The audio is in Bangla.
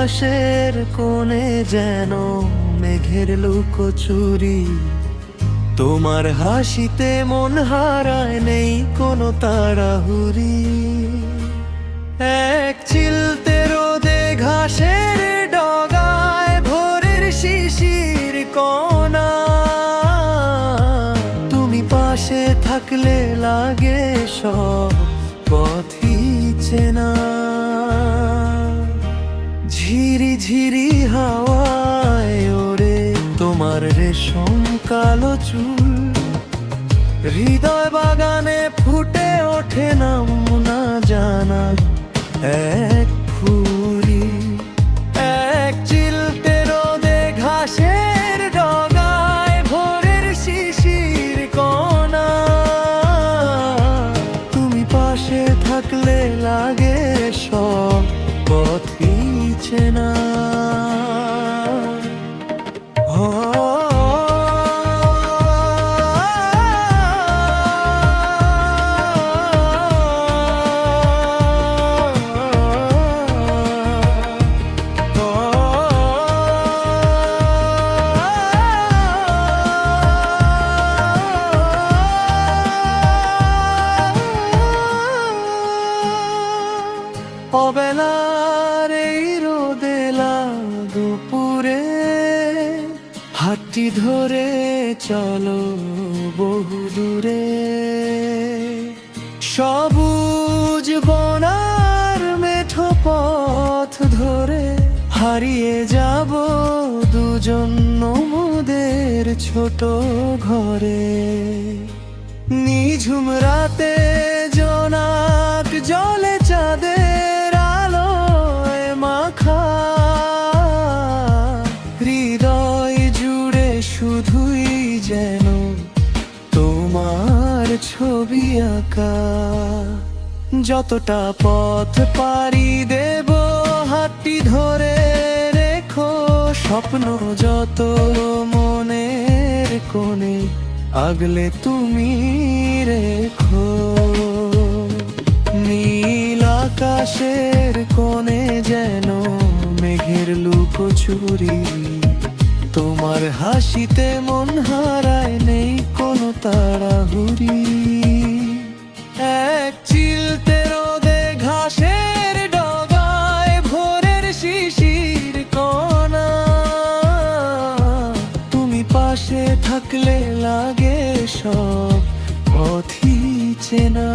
আকাশের কোণে যেন মেঘের লুকোচুরি, তোমার হাসিতে মন হারায়, নেই কোনো তাড়াহুড়ি। এক চিলতে রোদে ঘাসের ডগায় ভোরের শিশির কণা, তুমি পাশে থাকলে লাগে সব পথই চেনা। ঝিরি ঝিরি হাওয়ায় ওরে তোমার রেশম কালো চুল, হৃদয় বাগানে ফুটে ওঠে নাম না জানা এক ফুরি। এক চিলতে রোদে ঘাসের ডগায় ভোরের শিশির কণা, তুমি পাশে থাকলে লাগে সব পথই চেনা। অবেলার এই রোদেলা দুপুরে হাতটি ধরে চলো বহু দূরে, সবুজ বনার মেঠো পথ ধরে হারিয়ে যাব দুজন নমুদের ছোট ঘরে। নিঝুম রাতে জোনাক জলে চাঁদের আলোয় মাখা, হৃদয় জুড়ে শুধুই যেন তোমার ছবি আঁকা। যতটা পথ পাড়ি দেব হাতটি ধরে রেখো, স্বপ্ন যত মনের কোণে আগলে তুমি রেখো। নীল আকাশের কোণে যেন মেঘের লুকোচুরি, তোমার হাসিতে মন হারায়, নেই কোনো তাড়াহুড়ি। এক চিলতে রোদে ঘাসের ডগায় ভোরের শিশির কণা, তুমি পাশে থাকলে লাগে সব পথই চেনা।